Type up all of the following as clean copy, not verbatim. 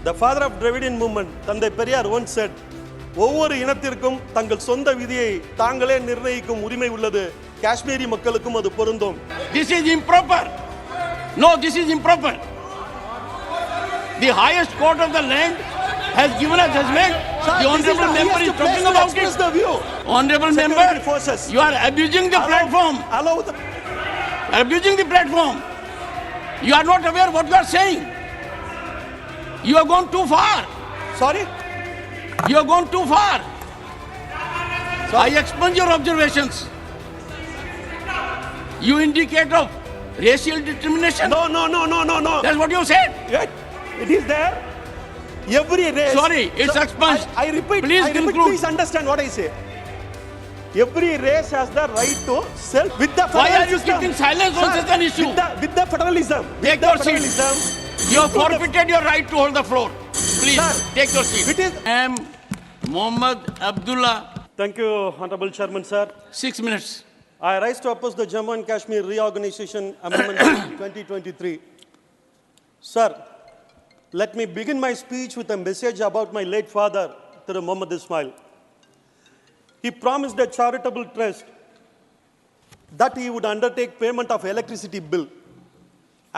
The father of Dravidian movement, Thandai Periyar, once said, ஒவ்வொரு இனத்திற்கும் தங்கள் சொந்த விதியை தாங்களே நிர்ணயிக்கும் உரிமை உள்ளது. காஷ்மீரி மக்களுக்கும் அது பொருந்தும். This is improper. No, this is improper. The highest court of the land has given a judgment. The honorable member is talking about it. The view. Honorable member, you are abusing the platform. Abusing the platform. You are not aware what you are saying. You have gone too far. Sorry? You have gone too far. I expunge your observations. You indicate of racial discrimination. No. That's what you said. It is there. Every race. Sorry, it's expunged. I repeat. Conclude. Please understand what I say. Every race has the right to self with the federal Why are you system. keeping silence on such an issue? With the federalism. Take your seat. You have forfeited your right to hold the floor. Please, Sir, take your seat. It is Md Abdulla. Thank you, Honorable Chairman, sir. 6 minutes. I rise to oppose the Jammu and Kashmir Reorganization Amendment 2023. Sir, let me begin my speech with a message about my late father, Thiru Muhammad Ismail. He promised a charitable trust that he would undertake payment of electricity bill.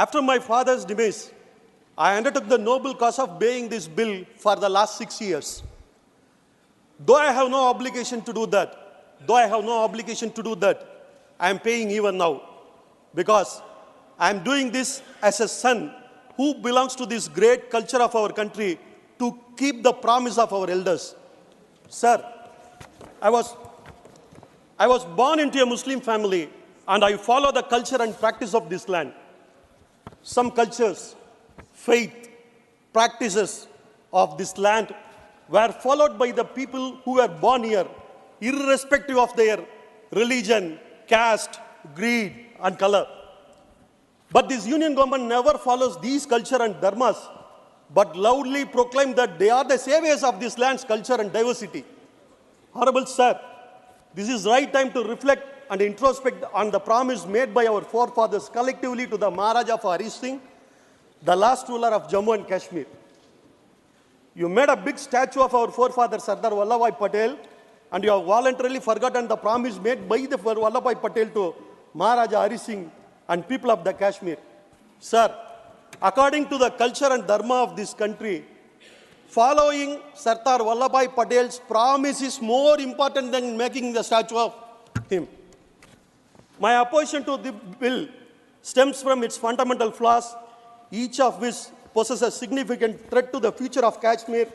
After my father's demise, I undertook the noble cause of paying this bill for the last 6 years. Though I have no obligation to do that, I am paying even now because I am doing this as a son who belongs to this great culture of our country to keep the promise of our elders. Sir, I was born into a Muslim family and I follow the culture and practice of this land. Some cultures, faith, practices of this land were followed by the people who were born here, irrespective of their religion, caste, creed, and color. But this union government never follows these culture and dharmas, but loudly proclaim that they are the saviors of this land's culture and diversity. Honorable Sir, this is right time to reflect and introspect on the promise made by our forefathers collectively to the Maharaja of Hari Singh, the last ruler of Jammu and Kashmir. You made a big statue of our forefather Sardar Vallabhbhai Patel, and you have voluntarily forgotten the promise made by the Vallabhbhai Patel to Maharaja Hari Singh and people of the Kashmir. Sir, according to the culture and dharma of this country, following Sardar Vallabhbhai Patel's promise is more important than making the statue of him. My opposition to the bill stems from its fundamental flaws, each of which poses a significant threat to the future of Kashmir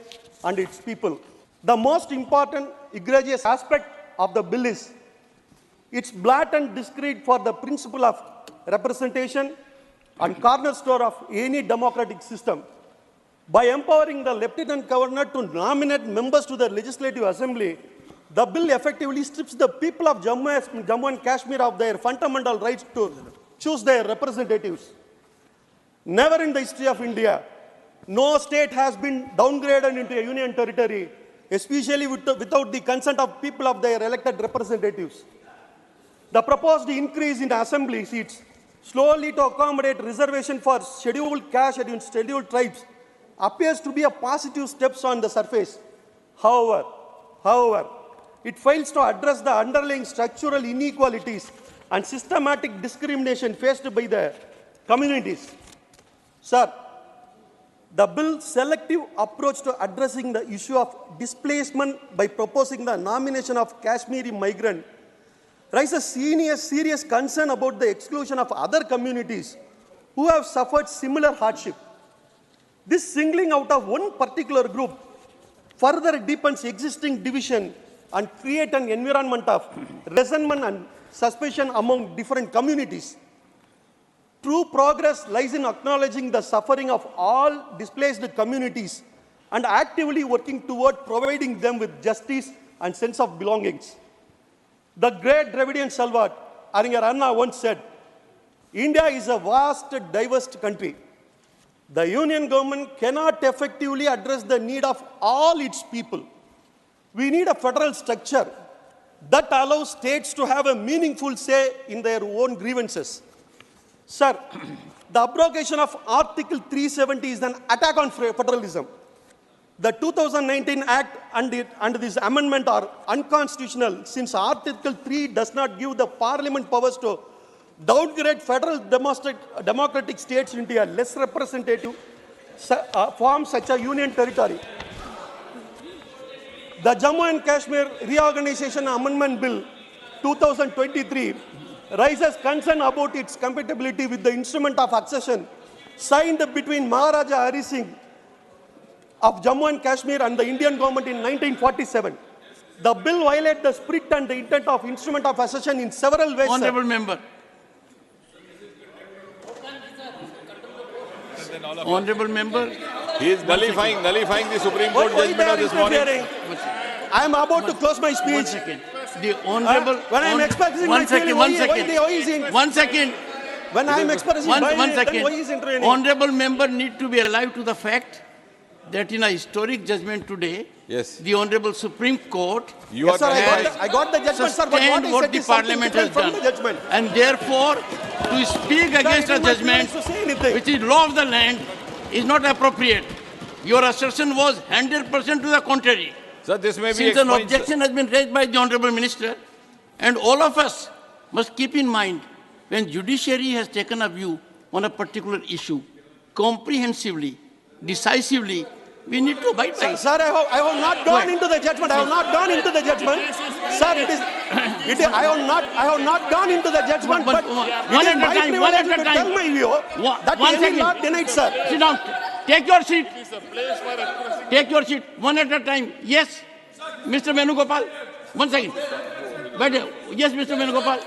and its people. The most important egregious aspect of the bill is its blatant disregard for the principle of representation and cornerstone of any democratic system. By empowering the Lieutenant Governor to nominate members to the Legislative Assembly, the bill effectively strips the people of Jammu and Kashmir of their fundamental rights to choose their representatives. Never in the history of India, no state has been downgraded into a union territory, especially without the consent of people of their elected representatives. The proposed increase in assembly seats slowly to accommodate reservation for scheduled caste and scheduled tribes appears to be a positive steps on the surface. However, it fails to address the underlying structural inequalities and systematic discrimination faced by the communities. Sir, the bill's selective approach to addressing the issue of displacement by proposing the nomination of Kashmiri migrant raises serious concern about the exclusion of other communities who have suffered similar hardship. This singling out of one particular group further deepens existing division and create an environment of resentment and suspicion among different communities. True progress lies in acknowledging the suffering of all displaced communities and actively working toward providing them with justice and sense of belongings. The great Dravidian Salvat, Aringer Anna, once said, India is a vast, diverse country. The union government cannot effectively address the need of all its people. We need a federal structure that allows states to have a meaningful say in their own grievances. Sir, the abrogation of Article 370 is an attack on federalism. The 2019 Act and this amendment are unconstitutional since Article 3 does not give the Parliament powers to downgrade federal democratic states into a less representative form such a union territory. The Jammu and Kashmir Reorganization Amendment Bill 2023 raises concern about its compatibility with the instrument of accession signed between Maharaja Hari Singh of Jammu and Kashmir and the Indian government in 1947. The bill violates the spirit and the intent of instrument of accession in several ways. Honorable member. Honorable member. He is nullifying the Supreme Court judgment of this morning. I am about to close my speech. 1 second. The honorable. When I am expressing my feeling, One second. When I am expressing my feeling, then why is intervening? Honorable member need to be alive to the fact that in a historic judgment today, Yes. the Honorable Supreme Court Yes, sir, I got the judgment, sir, but what sustained I what said the is something Parliament has different from done. the judgment. And therefore, to speak against a it is my judgment privilege to say anything. which is law of the land is not appropriate. Your assertion was 100% to the contrary. Sir, this may be Since an explained, objection has been raised by the Honorable Minister, and all of us must keep in mind, when judiciary has taken a view on a particular issue, comprehensively, decisively, we need to abide by it. Sir, I have not gone into the judgment. I have not gone into the judgment. Sir, I have not gone into the judgment, but one at a time, one at a to time. tell my view that One any second. law denied, sir. Sit down. Take your seat. Take your seat. One at a time. Yes, Mr. Venugopal. 1 second. But yes, Mr. Venugopal.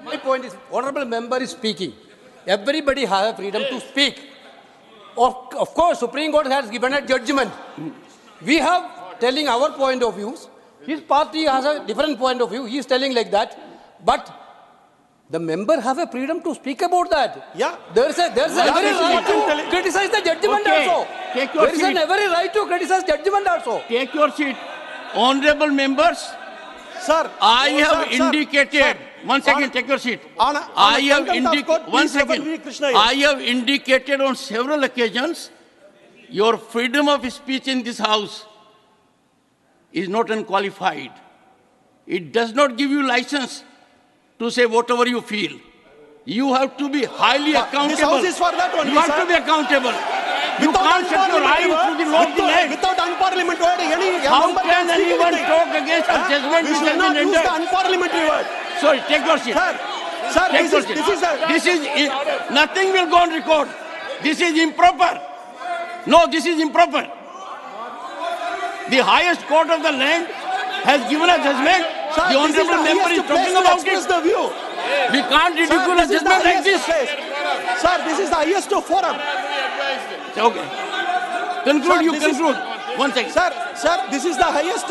My point is, honorable member is speaking. Everybody has a freedom to speak. Of course, Supreme Court has given a judgment. We have telling our point of views. His party has a different point of view. He is telling like that. But the member have a freedom to speak about that. Yeah. There's a every right to criticize the judgment Okay. also. Take your There is seat. every right to criticize judgment also. Take your seat. Honorable members, Sir, I have sir, indicated. sir, 1 second, on- take your seat. on a I have contempt of court, indicated. 1 please refer second. V. Krishna here. I have indicated on several occasions your freedom of speech in this house is not unqualified. It does not give you license to say whatever you feel. You have to be highly accountable. This house is for that only, You have sir. to be accountable. You Without can't shut your eyes to the law of the land. Without unparliamentary word, How can anyone talk against a judgment We which should has not been use the rendered? unparliamentary word. Sorry, take your seat. Sir, Take your seat. this is Nothing will go on record. This is improper. No, this is improper. The highest court of the land has given a judgment. Sir, The honorable member is talking about it. the view. We can't ridicule a judgment like this. Sir, this is the highest forum. Okay. Conclude, Sir, you this is- conclude. 1 second. Sir, this is the highest.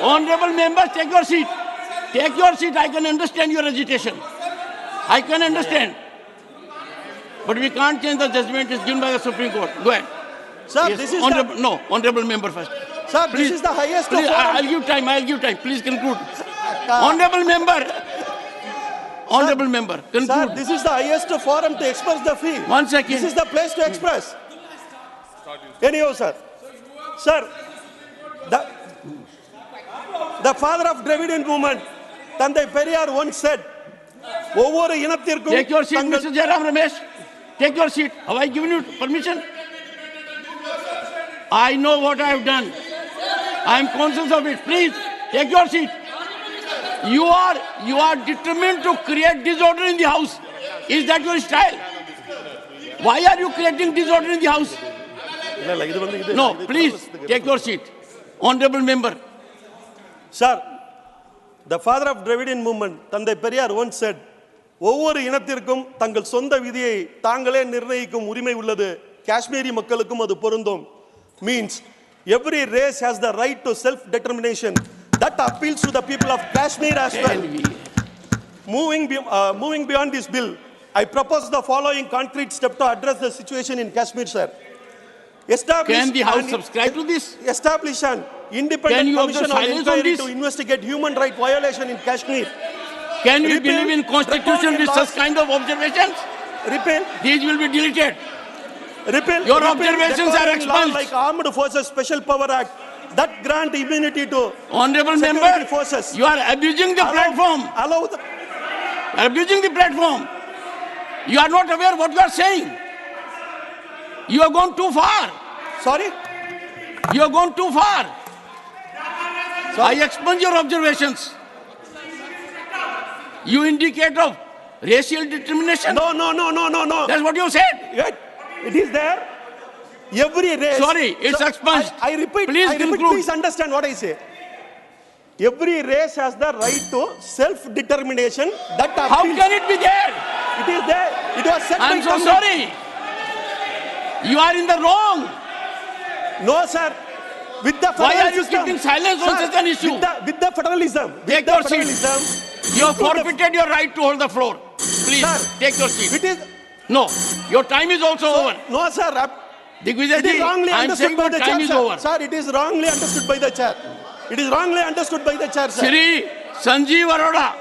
Honorable members, take your seat. Take your seat. I can understand your agitation. I can understand. But we can't change the judgment. It's given by the Supreme Court. Go ahead. Sir, Yes, this is honorable, no, honorable member first. Sir, Please, this is the highest Please, forum. I'll give time. Please conclude. Honorable member. Honorable member, Sir, conclude. this is the highest forum to express the feel. 1 second. This is the place to express. Anyhow, sir. Sir, the father of Dravidian movement, Thandai Periyar, once said, ஒவ்வொரு இனத்திற்கும் Take your seat, Mr. Jairam Ramesh. Take your seat. Have I given you permission? I know what I have done. I am conscious of it. Please, take your seat. You are determined to create disorder in the house. Is that your style? Why are you creating disorder in the house? No, please, take your seat. Honorable member. Sir, the father of Dravidian movement, Thandai Periyar, once said, ஒவ்வொரு இனத்திற்கும் தங்கள் சொந்த விதியை தாங்களே நிர்ணயிக்கும் உரிமை உள்ளது. காஷ்மீரி மக்களுக்கும் அது பொருந்தும். Means every race has the right to self-determination. That appeals to the people of Kashmir as well. Moving beyond this bill, I propose the following concrete step to address the situation in Kashmir, sir. Can the House subscribe to this? Establish an Can independent you observe commission of silence on inquiry this? to investigate human rights violation in Kashmir. Can we Repeal, believe in constitution with record such laws. kind of observations? Repeal. These will be deleted. repeal Your observations are decorum law expunged. like Armed Forces Special Power Act that grant immunity to Honorable security member, forces. you are abusing the platform. Allow the, Abusing the platform. You are not aware what you are saying. You have gone too far. sorry? You have gone too far. I expunge your observations. You indicate of racial determination. No. That's what you said. Yet, it is there. Every race. Sorry, it's expunged. I repeat. Please conclude. Please understand what I say. Every race has the right to self-determination. That How can it be there? it is there. It was said I'm by so Congress. sorry. You are in the wrong. No, sir. With the Why federal are you system, keeping silence on sir, such an issue? With the federalism. Take with the your seat. federalism, You have forfeited your right to hold the floor. Please, Sir, take your seat. It is No, your time is also over. no, sir. It Digvijay is ji, wrongly I'm saying understood by your the time chair, is sir. over. Sir, it is wrongly understood by the chair. It is wrongly understood by the chair, sir. Shri Sanjeev Arora.